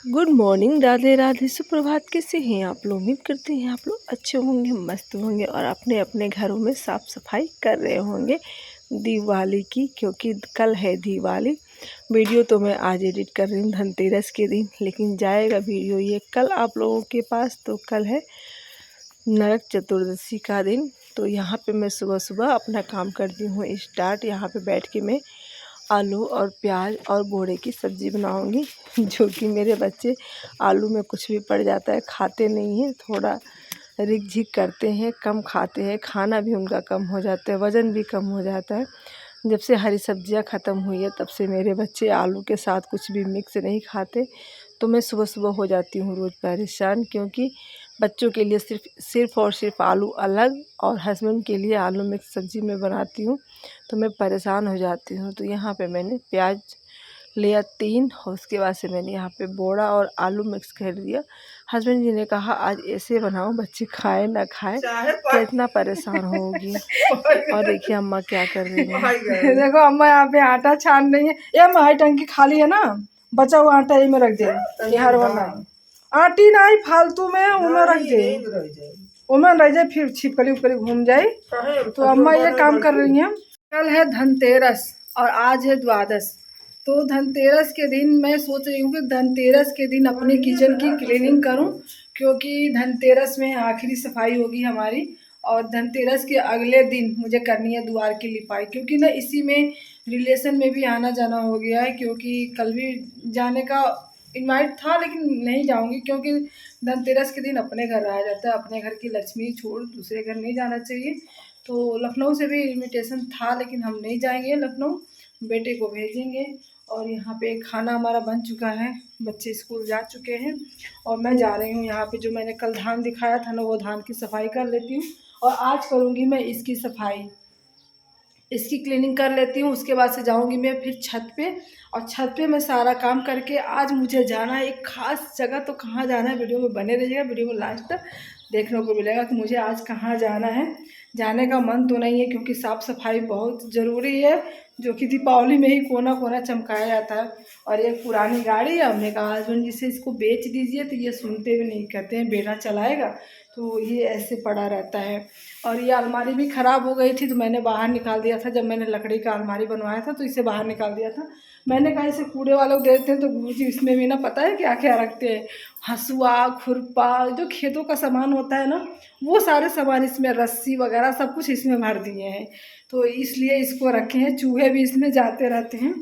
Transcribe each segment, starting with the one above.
Good morning, Radhe Radhe, सुप्रभात। कैसे हैं आप लोग? उम्मीद करते हैं आप लोग अच्छे होंगे, मस्त होंगे और अपने अपने घरों में साफ़ सफाई कर रहे होंगे दिवाली की, क्योंकि कल है दिवाली। वीडियो तो मैं आज एडिट कर रही हूँ धनतेरस के दिन, लेकिन जाएगा वीडियो ये कल आप लोगों के पास। तो कल है नरक चतुर्दशी का दिन। तो यहाँ पे मैं सुबह सुबह अपना काम करती हूँ स्टार्ट। यहाँ पे बैठ के मैं आलू और प्याज और बोड़े की सब्ज़ी बनाऊंगी, जो कि मेरे बच्चे आलू में कुछ भी पड़ जाता है खाते नहीं हैं, थोड़ा रिक झिक करते हैं, कम खाते हैं, खाना भी उनका कम हो जाता है, वज़न भी कम हो जाता है। जब से हरी सब्जियां ख़त्म हुई है तब से मेरे बच्चे आलू के साथ कुछ भी मिक्स नहीं खाते। तो मैं सुबह सुबह हो जाती हूँ रोज़ परेशान, क्योंकि बच्चों के लिए सिर्फ़ और सिर्फ आलू अलग और हस्बैंड के लिए आलू मिक्स सब्ज़ी मैं बनाती हूँ, तो मैं परेशान हो जाती हूँ। तो यहाँ पे मैंने प्याज लिया 3 और उसके बाद से मैंने यहाँ पे बोड़ा और आलू मिक्स कर दिया। हस्बैंड जी ने कहा आज ऐसे बनाओ, बच्चे खाए ना खाए क्या इतना परेशान होगी। और देखिए अम्मा क्या कर रही है। देखो अम्मा यहाँ पे आटा छान रही है। ये माई टंकी खाली है ना, बचा हुआ आटा ये में रख दे। ये हर वाला आटी ना फालतू में उमें रख दे, उमें रह जाए, फिर छिपकली उपकली घूम जाए। तो अम्मा ये काम कर रही हैं। कल है धनतेरस और आज है द्वादश। तो धनतेरस के दिन मैं सोच रही हूँ कि धनतेरस के दिन अपने किचन की क्लीनिंग करूँ, क्योंकि धनतेरस में आखिरी सफाई होगी हमारी। और धनतेरस के अगले दिन मुझे करनी है द्वार की लिपाई, क्योंकि ना इसी में रिलेशन में भी आना जाना हो गया है। क्योंकि कल भी जाने का इनवाइट था लेकिन नहीं जाऊंगी, क्योंकि धनतेरस के दिन अपने घर आया जाता है। अपने घर की लक्ष्मी छोड़ दूसरे घर नहीं जाना चाहिए। तो लखनऊ से भी इनविटेशन था लेकिन हम नहीं जाएंगे लखनऊ, बेटे को भेजेंगे। और यहाँ पे खाना हमारा बन चुका है, बच्चे स्कूल जा चुके हैं और मैं जा रही हूँ। यहाँ पे जो मैंने कल धान दिखाया था ना, वो धान की सफाई कर लेती हूँ और आज करूँगी मैं इसकी सफाई, इसकी क्लीनिंग कर लेती हूँ। उसके बाद से जाऊँगी मैं फिर छत पे, और छत पे मैं सारा काम करके आज मुझे जाना है एक ख़ास जगह। तो कहाँ जाना है वीडियो में बने रहिएगा, वीडियो में लास्ट तक देखने को मिलेगा कि मुझे आज कहाँ जाना है। जाने का मन तो नहीं है क्योंकि साफ़ सफाई बहुत ज़रूरी है, जो कि दीपावली में ही कोना कोना चमकाया जाता है। और एक पुरानी गाड़ी है, हमने कहा हस्बैंड जी से इसको बेच दीजिए, तो ये सुनते भी नहीं, कहते हैं बेटा चलाएगा, तो ये ऐसे पड़ा रहता है। और ये अलमारी भी ख़राब हो गई थी तो मैंने बाहर निकाल दिया था। जब मैंने लकड़ी का अलमारी बनवाया था तो इसे बाहर निकाल दिया था। मैंने कहा इसे कूड़े वालों को दे देते हैं, तो गुरुजी इसमें भी ना पता है क्या क्या रखते हैं, हंसुआ, खुरपा, जो खेतों का सामान होता है ना, वो सारे सामान इसमें, रस्सी वगैरह सब कुछ इसमें भर दिए हैं। तो इसलिए इसको रखे हैं, चूहे भी इसमें जाते रहते हैं।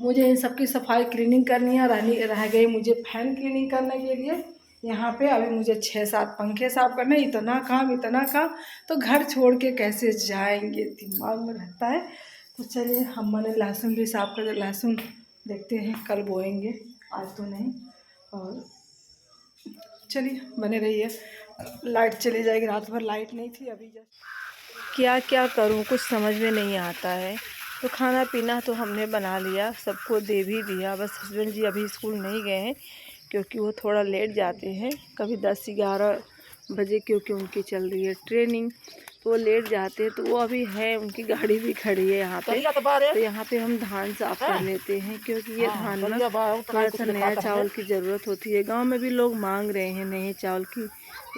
मुझे इन सब की सफाई क्लीनिंग करनी है। रह गई मुझे फैन क्लीनिंग करने के लिए। यहाँ पे अभी मुझे 6-7 पंखे साफ करने, इतना काम इतना काम, तो घर छोड़ के कैसे जाएंगे, दिमाग में रहता है। तो चलिए, अम्मा ने लहसुन भी साफ कर दिया, लहसुन देखते हैं कल बोएंगे, आज तो नहीं। और चलिए बने रहिए। लाइट चली जाएगी, रात भर लाइट नहीं थी अभी जस्ट। क्या क्या करूँ कुछ समझ में नहीं आता है। तो खाना पीना तो हमने बना लिया, सबको दे भी दिया। बस हस्बैंड जी अभी स्कूल नहीं गए हैं, क्योंकि वो थोड़ा लेट जाते हैं, कभी 10-11 बजे, क्योंकि उनकी चल रही है ट्रेनिंग, तो वो लेट जाते हैं। तो वो अभी है, उनकी गाड़ी भी खड़ी है यहाँ पे। तो यहाँ पे हम धान साफ कर लेते हैं, क्योंकि ये धान ना थोड़ा सा नया चावल की ज़रूरत होती है। गांव में भी लोग मांग रहे हैं नए चावल की,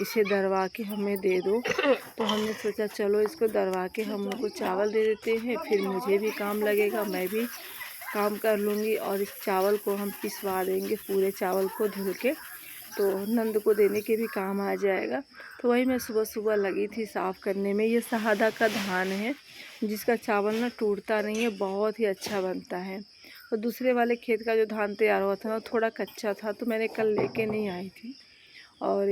इसे दरवा के हमें दे दो। तो हमने सोचा चलो इसको दरवा के हम उनको चावल दे देते हैं, फिर मुझे भी काम लगेगा, मैं भी काम कर लूँगी। और इस चावल को हम पिसवा देंगे, पूरे चावल को धुल के, तो नंद को देने के भी काम आ जाएगा। तो वही मैं सुबह सुबह लगी थी साफ़ करने में। ये शहादा का धान है, जिसका चावल ना टूटता नहीं है, बहुत ही अच्छा बनता है। और दूसरे वाले खेत का जो धान तैयार हुआ था ना, थोड़ा कच्चा था, तो मैंने कल लेके नहीं आई थी। और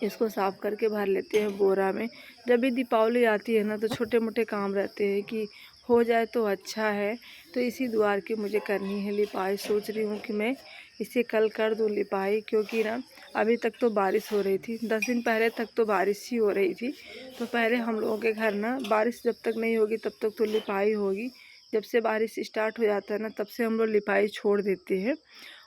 इसको साफ़ करके भर लेते हैं बोरा में। जब भी दीपावली आती है ना, तो छोटे मोटे काम रहते हैं कि हो जाए तो अच्छा है। तो इसी द्वार की मुझे करनी है लिपाई। सोच रही हूँ कि मैं इसे कल कर दूँ लिपाई, क्योंकि ना अभी तक तो बारिश हो रही थी, 10 दिन पहले तक तो बारिश ही हो रही थी। तो पहले हम लोगों के घर ना बारिश जब तक नहीं होगी तब तक तो लिपाई होगी। जब से बारिश स्टार्ट हो जाता है ना, तब से हम लोग लिपाई छोड़ देते हैं,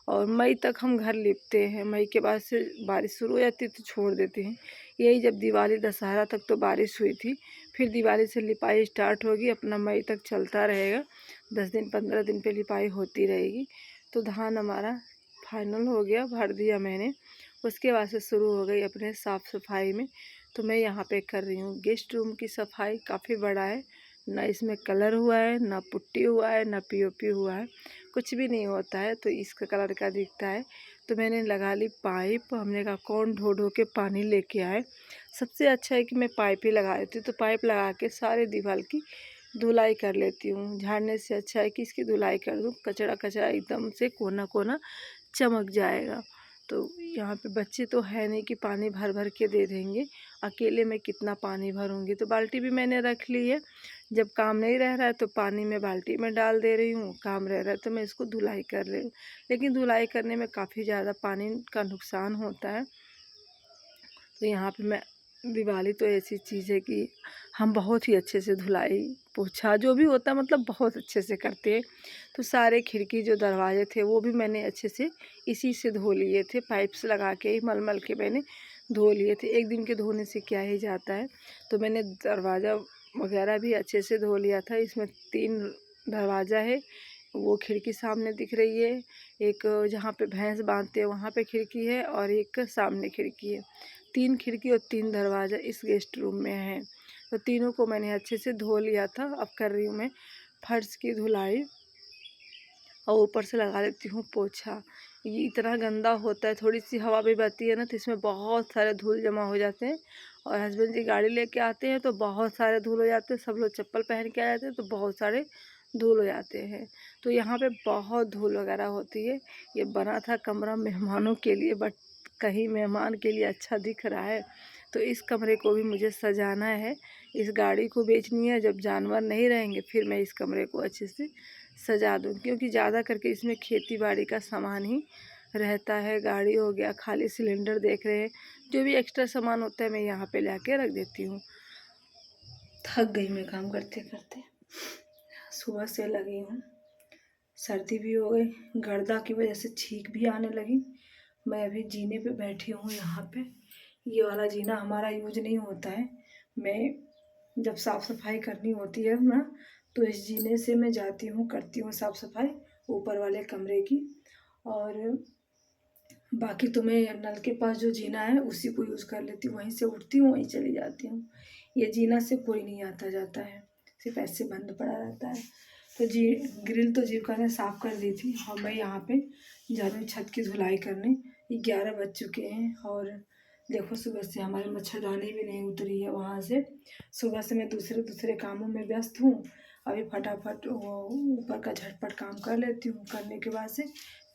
और मई तक हम घर लिपते हैं। मई के बाद से बारिश शुरू हो जाती है तो छोड़ देते हैं। यही जब दिवाली दशहरा तक तो बारिश हुई थी, फिर दिवाली से लिपाई स्टार्ट होगी, अपना मई तक चलता रहेगा। 10 दिन 15 दिन पे लिपाई होती रहेगी। तो धान हमारा फाइनल हो गया, भर दिया मैंने। उसके बाद से शुरू हो गई अपने साफ़ सफाई में। तो मैं यहाँ पे कर रही हूँ गेस्ट रूम की सफाई। काफ़ी बड़ा है, ना इसमें कलर हुआ है, ना पुट्टी हुआ है, ना पीओपी हुआ है, कुछ भी नहीं होता है, तो इसका कलर का दिखता है। तो मैंने लगा ली पाइप। हमने कहा कौन ढो ढो के पानी लेके आए। सबसे अच्छा है कि मैं पाइप ही लगा देती हूँ। तो पाइप लगा के सारे दीवार की धुलाई कर लेती हूँ। झाड़ने से अच्छा है कि इसकी धुलाई कर दूँ, कचरा कचरा एकदम से कोना कोना चमक जाएगा। तो यहाँ पे बच्चे तो है नहीं कि पानी भर भर के दे देंगे, अकेले मैं कितना पानी भरूँगी। तो बाल्टी भी मैंने रख ली है। जब काम नहीं रह रहा है तो पानी में बाल्टी में डाल दे रही हूँ, काम रह रहा है तो मैं इसको धुलाई कर रही हूँ। लेकिन धुलाई करने में काफ़ी ज़्यादा पानी का नुकसान होता है। तो यहाँ पे मैं, दिवाली तो ऐसी चीज़ है कि हम बहुत ही अच्छे से धुलाई पोछा जो भी होता है मतलब बहुत अच्छे से करते हैं। तो सारे खिड़की जो दरवाजे थे वो भी मैंने अच्छे से इसी से धो लिए थे, पाइप्स लगा के ही मल के मैंने धो लिए थे। एक दिन के धोने से क्या ही जाता है। तो मैंने दरवाज़ा वगैरह भी अच्छे से धो लिया था। इसमें 3 दरवाज़ा है, वो खिड़की सामने दिख रही है, एक जहाँ पे भैंस बांधते हैं वहाँ पे खिड़की है, और एक सामने खिड़की है। 3 खिड़की और 3 दरवाज़ा इस गेस्ट रूम में है। तो तीनों को मैंने अच्छे से धो लिया था। अब कर रही हूँ मैं फर्श की धुलाई, और ऊपर से लगा देती हूँ पोछा। ये इतना गंदा होता है, थोड़ी सी हवा भी बहती है ना तो इसमें बहुत सारे धूल जमा हो जाते हैं। और हस्बैंड जी गाड़ी लेके आते हैं तो बहुत सारे धूल हो जाते हैं। सब लोग चप्पल पहन के आ जाते हैं तो बहुत सारे धूल हो जाते हैं। तो यहाँ पे बहुत धूल वगैरह होती है। ये बना था कमरा मेहमानों के लिए, बट कहीं मेहमान के लिए अच्छा दिख रहा है। तो इस कमरे को भी मुझे सजाना है। इस गाड़ी को बेचनी है, जब जानवर नहीं रहेंगे फिर मैं इस कमरे को अच्छे से सजा दूँ, क्योंकि ज़्यादा करके इसमें खेती बाड़ी का सामान ही रहता है। गाड़ी हो गया, खाली सिलेंडर देख रहे हैं, जो भी एक्स्ट्रा सामान होता है मैं यहाँ पे लाके रख देती हूँ। थक गई मैं काम करते करते, सुबह से लगी हूँ। सर्दी भी हो गई, गर्दा की वजह से छींक भी आने लगी। मैं अभी जीने पे बैठी हूँ यहाँ पे। ये वाला जीना हमारा यूज नहीं होता है। मैं जब साफ़ सफाई करनी होती है ना तो इस जीने से मैं जाती हूँ, करती हूँ साफ़ सफाई ऊपर वाले कमरे की। और बाकी तो मैं नल के पास जो जीना है उसी को यूज़ कर लेती हूँ, वहीं से उठती हूँ वहीं चली जाती हूँ। ये जीना से कोई नहीं आता जाता है, सिर्फ ऐसे बंद पड़ा रहता है। तो ग्रिल तो जीविका ने साफ़ कर दी थी, और मैं यहाँ पे जा रही हूँ छत की धुलाई करने। 11 बज चुके हैं, और देखो सुबह से हमारी मच्छरदानी भी नहीं उतरी है वहाँ से। सुबह से मैं दूसरे कामों में व्यस्त हूँ। अभी फटाफट वो ऊपर का झटपट काम कर लेती हूँ, करने के बाद से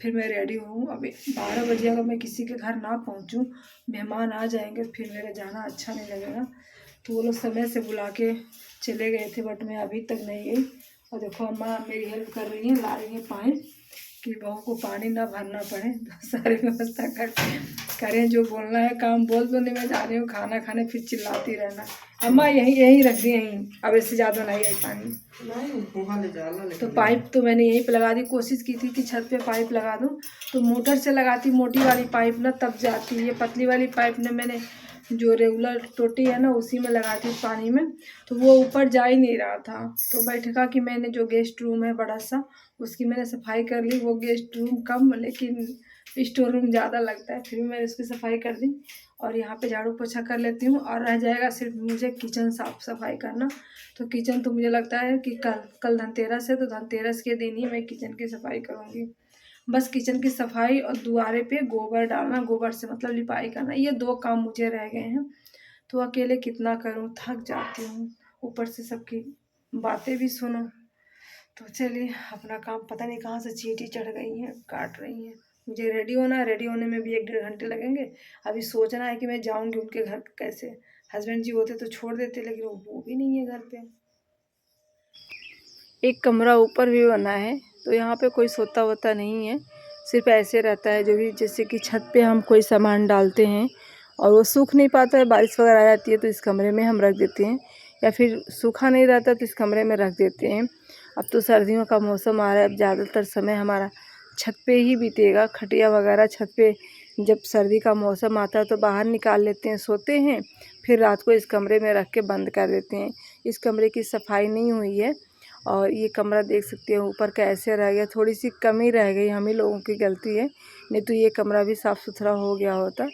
फिर मैं रेडी हूँ। अभी 12 बजे अगर मैं किसी के घर ना पहुँचूँ, मेहमान आ जाएंगे, फिर मेरा जाना अच्छा नहीं लगेगा। तो वो लोग समय से बुला के चले गए थे, बट मैं अभी तक नहीं गई। और देखो अम्मा मेरी हेल्प कर रही है, ला रही है पाइप कि बहू को पानी ना भरना पड़े। तो सारी व्यवस्था करें, जो बोलना है काम बोल दो, नहीं मैं जा रही हूँ खाना खाने, फिर चिल्लाती रहना। अम्मा यहीं रख दी, यहीं, अब इससे ज़्यादा नहीं है पानी। तो पाइप तो मैंने यहीं पे लगा दी। कोशिश की थी कि छत पे पाइप लगा दूँ, तो मोटर से लगाती मोटी वाली पाइप ना तब जाती है। पतली वाली पाइप ने मैंने जो रेगुलर टोटी है ना उसी में लगाती पानी में, तो वो ऊपर जा ही नहीं रहा था। तो बैठका कि मैंने जो गेस्ट रूम है बड़ा सा, उसकी मैंने सफाई कर ली। वो गेस्ट रूम कम लेकिन स्टोर रूम ज़्यादा लगता है, फिर भी मैंने उसकी सफाई कर दी। और यहाँ पे झाड़ू पोछा कर लेती हूँ, और रह जाएगा सिर्फ मुझे किचन साफ सफाई करना। तो किचन तो मुझे लगता है कि कल धनतेरस है, तो धनतेरस के दिन ही मैं किचन की सफाई करूँगी। बस किचन की सफाई और दुआरे पे गोबर डालना, गोबर से मतलब लिपाई करना, ये 2 काम मुझे रह गए हैं। तो अकेले कितना करूँ, थक जाती हूँ, ऊपर से सबकी बातें भी सुनो। तो चलिए अपना काम, पता नहीं कहाँ से चींटी चढ़ गई हैं, काट रही हैं। मुझे रेडी होना है, रेडी होने में भी 1-1.5 घंटे लगेंगे। अभी सोचना है कि मैं जाऊँगी उनके घर कैसे। हस्बैंड जी होते तो छोड़ देते, लेकिन वो भी नहीं है घर पे। एक कमरा ऊपर भी बना है, तो यहाँ पे कोई सोता वोता नहीं है, सिर्फ ऐसे रहता है। जो भी जैसे कि छत पे हम कोई सामान डालते हैं और वो सूख नहीं पाता है, बारिश वगैरह आ जाती है तो इस कमरे में हम रख देते हैं, या फिर सूखा नहीं रहता तो इस कमरे में रख देते हैं। अब तो सर्दियों का मौसम आ रहा है, अब ज़्यादातर समय हमारा छत पे ही बीतेगा। खटिया वगैरह छत पे जब सर्दी का मौसम आता है तो बाहर निकाल लेते हैं, सोते हैं, फिर रात को इस कमरे में रख के बंद कर देते हैं। इस कमरे की सफाई नहीं हुई है, और ये कमरा देख सकते हो ऊपर कैसे रह गया, थोड़ी सी कमी रह गई, हम ही लोगों की गलती है, नहीं तो ये कमरा भी साफ़ सुथरा हो गया होता।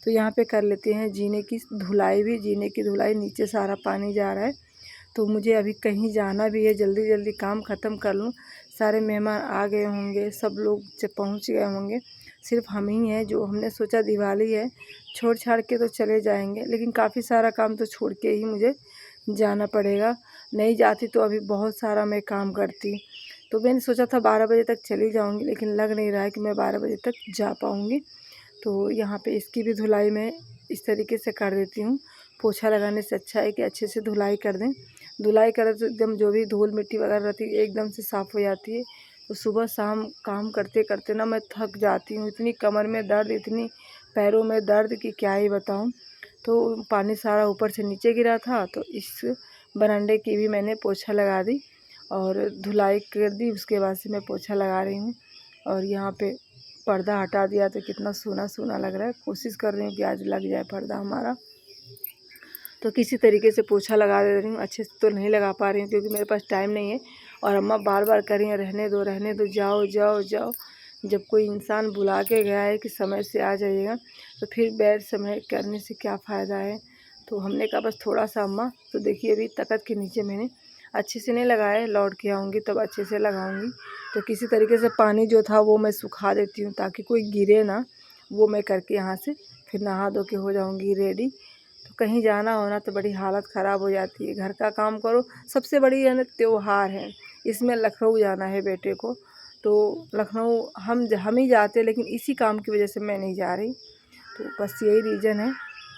तो यहाँ पे कर लेते हैं जीने की धुलाई भी, जीने की धुलाई, नीचे सारा पानी जा रहा है। तो मुझे अभी कहीं जाना भी है, जल्दी जल्दी काम ख़त्म कर लूँ। सारे मेहमान आ गए होंगे, सब लोग पहुँच गए होंगे, सिर्फ हम ही हैं जो हमने सोचा दिवाली है छोड़ छाड़ के तो चले जाएंगे, लेकिन काफ़ी सारा काम तो छोड़ के ही मुझे जाना पड़ेगा। नहीं जाती तो अभी बहुत सारा मैं काम करती। तो मैंने सोचा था 12 बजे तक चली जाऊंगी, लेकिन लग नहीं रहा है कि मैं 12 बजे तक जा पाऊंगी। तो यहाँ पे इसकी भी धुलाई मैं इस तरीके से कर देती हूँ। पोछा लगाने से अच्छा है कि अच्छे से धुलाई कर दें। धुलाई करें तो एकदम जो भी धूल मिट्टी वगैरह रहती है एकदम से साफ़ हो जाती है। तो सुबह शाम काम करते करते ना मैं थक जाती हूँ, इतनी कमर में दर्द, इतनी पैरों में दर्द कि क्या ही बताऊँ। तो पानी सारा ऊपर से नीचे गिरा था, तो इस बरांडे की भी मैंने पोछा लगा दी और धुलाई कर दी। उसके बाद से मैं पोछा लगा रही हूँ और यहाँ पे पर्दा हटा दिया तो कितना सूना सूना लग रहा है। कोशिश कर रही हूँ कि आज लग जाए पर्दा हमारा। तो किसी तरीके से पोछा लगा दे रही हूँ, अच्छे से तो नहीं लगा पा रही हूँ क्योंकि मेरे पास टाइम नहीं है। और अम्मा बार बार कर रही हैं रहने दो, जाओ जाओ जाओ। जब कोई इंसान बुला के गया है कि समय से आ जाइएगा, तो फिर बैठ समय करने से क्या फ़ायदा है। तो हमने कहा बस थोड़ा सा अम्मा। तो देखिए अभी तख्त के नीचे मैंने अच्छे से नहीं लगाया, लौट के आऊँगी तब अच्छे से लगाऊँगी। तो किसी तरीके से पानी जो था वो मैं सुखा देती हूँ ताकि कोई गिरे ना। वो मैं करके यहाँ से फिर नहा धो के हो जाऊँगी रेडी। तो कहीं जाना हो ना तो बड़ी हालत ख़राब हो जाती है, घर का काम करो। सबसे बड़ी है ना त्योहार है, इसमें लखनऊ जाना है बेटे को। तो लखनऊ हम ही जाते, लेकिन इसी काम की वजह से मैं नहीं जा रही। तो बस यही रीज़न है।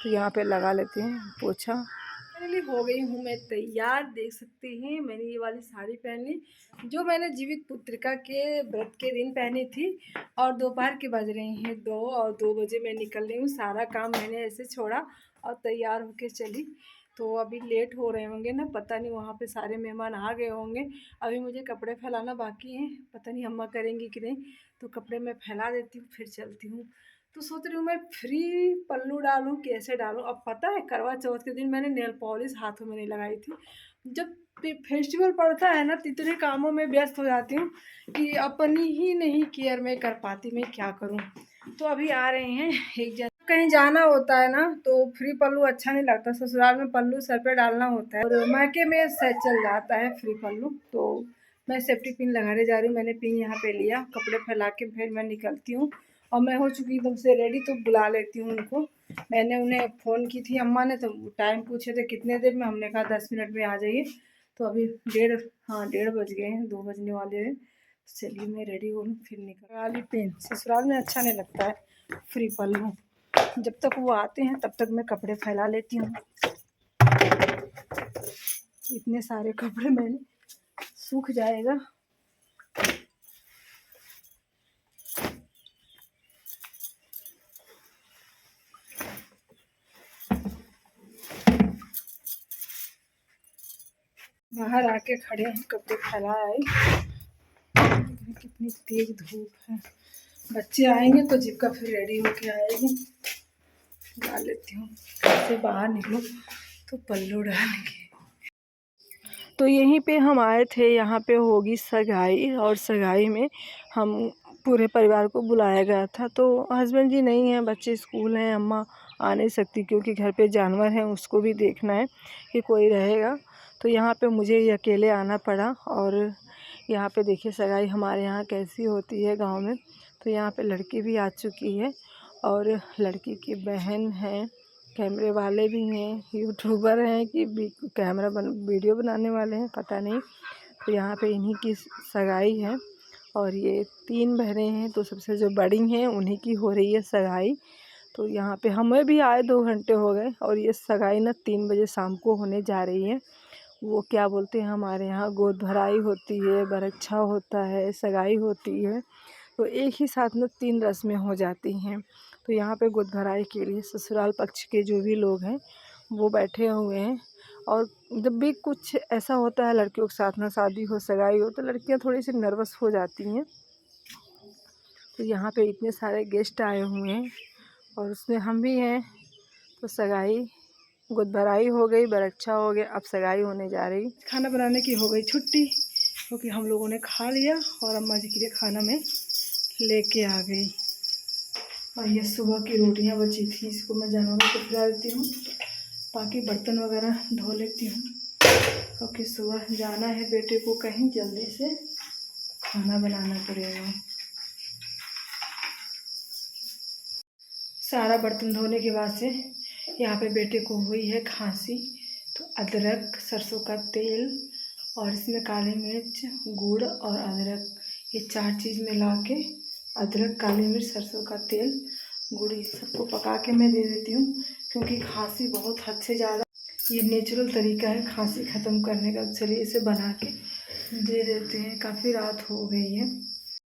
तो यहाँ पे लगा लेते हैं पोछा। फाइनली हो गई हूँ मैं तैयार, देख सकते हैं मैंने ये वाली साड़ी पहनी जो मैंने जीवित पुत्रिका के व्रत के दिन पहनी थी। और दोपहर के बज रहे हैं 2 और 2 बजे मैं निकल रही हूँ। सारा काम मैंने ऐसे छोड़ा और तैयार होके चली। तो अभी लेट हो रहे होंगे ना, पता नहीं, वहाँ पे सारे मेहमान आ गए होंगे। अभी मुझे कपड़े फैलाना बाकी हैं, पता नहीं अम्मा करेंगी कि नहीं। तो कपड़े मैं फैला देती हूँ फिर चलती हूँ। तो सोच रही हूँ मैं फ्री पल्लू डालूँ कैसे डालूँ। अब पता है करवा चौथ के दिन मैंने नेल पॉलिश हाथों में नहीं लगाई थी। जब फेस्टिवल पड़ता है ना तो इतने कामों में व्यस्त हो जाती हूँ कि अपनी ही नहीं केयर में कर पाती, मैं क्या करूँ। तो अभी आ रहे हैं एक जन, कहीं जाना होता है ना तो फ्री पल्लू अच्छा नहीं लगता। ससुराल में पल्लू सर पे डालना होता है और मायके में सच चल जाता है फ्री पल्लू। तो मैं सेफ्टी पिन लगाने जा रही हूँ। मैंने पिन यहाँ पे लिया, कपड़े फैला के फिर मैं निकलती हूँ। और मैं हो चुकी एकदम से रेडी, तो बुला लेती हूँ उनको। मैंने उन्हें फ़ोन की थी अम्मा ने, तो टाइम पूछे थे कितने देर में, हमने कहा 10 मिनट में आ जाइए। तो अभी 1:30 बज गए हैं, 2 बजने वाले हैं। तो चलिए मैं रेडी हो लूँ फिर निकल। वाली पेन ससुराल में अच्छा नहीं लगता है फ्री पल्लू। जब तक वो आते हैं तब तक मैं कपड़े फैला लेती हूँ। इतने सारे कपड़े मैंने सूख जाएगा। बाहर आके खड़े हैं, कपड़े फैला आई। कितनी तेज धूप है। बच्चे आएंगे तो जिपका फिर रेडी होके आएगी। डाल लेती हूँ, से बाहर निकलो तो पल्लू डालेंगे। तो यहीं पे हम आए थे, यहाँ पे होगी सगाई और सगाई में हम पूरे परिवार को बुलाया गया था। तो हस्बैंड जी नहीं हैं, बच्चे स्कूल हैं, अम्मा आ नहीं सकती क्योंकि घर पे जानवर हैं, उसको भी देखना है कि कोई रहेगा। तो यहाँ पे मुझे ही अकेले आना पड़ा। और यहाँ पे देखिए सगाई हमारे यहाँ कैसी होती है गांव में। तो यहाँ पे लड़की भी आ चुकी है और लड़की की बहन है, कैमरे वाले भी हैं, यूट्यूबर हैं कि वीडियो बनाने वाले हैं पता नहीं। तो यहाँ पे इन्हीं की सगाई है और ये 3 बहनें हैं, तो सबसे जो बड़ी हैं उन्हीं की हो रही है सगाई। तो यहाँ पे हमें भी आए 2 घंटे हो गए और ये सगाई ना 3 बजे शाम को होने जा रही है। वो क्या बोलते हैं हमारे यहाँ गोद भराई होती है, बरच्छा होता है, सगाई होती है। तो एक ही साथ में 3 रस्में हो जाती हैं। तो यहाँ पे गोद भराई के लिए ससुराल पक्ष के जो भी लोग हैं वो बैठे हुए हैं। और जब भी कुछ ऐसा होता है लड़कियों के साथ ना, शादी हो सगाई हो, तो लड़कियाँ थोड़ी सी नर्वस हो जाती हैं। तो यहाँ पे इतने सारे गेस्ट आए हुए हैं और उसमें हम भी हैं। तो सगाई गोद भराई हो गई, बरच्छा हो गया, अब सगाई होने जा रही। खाना बनाने की हो गई छुट्टी, क्योंकि हम लोगों ने खा लिया और अम्मा जी के लिए खाना मैं लेके आ गई। और ये सुबह की रोटियां बची थी, इसको मैं जानवरों को खिला देती हूँ। बाकी बर्तन वगैरह धो लेती हूँ क्योंकि सुबह जाना है बेटे को कहीं, जल्दी से खाना बनाना पड़ेगा। सारा बर्तन धोने के बाद से यहाँ पे बेटे को हुई है खांसी, तो अदरक, सरसों का तेल और इसमें काली मिर्च, गुड़ और अदरक, ये 4 चीज़ मिला के, अदरक, काली मिर्च, सरसों का तेल, गुड़, इस सबको पका के मैं दे देती हूँ क्योंकि खांसी बहुत हद से ज़्यादा, ये नेचुरल तरीका है खांसी ख़त्म करने का। चलिए इसे बना के दे देते हैं। काफ़ी रात हो गई है।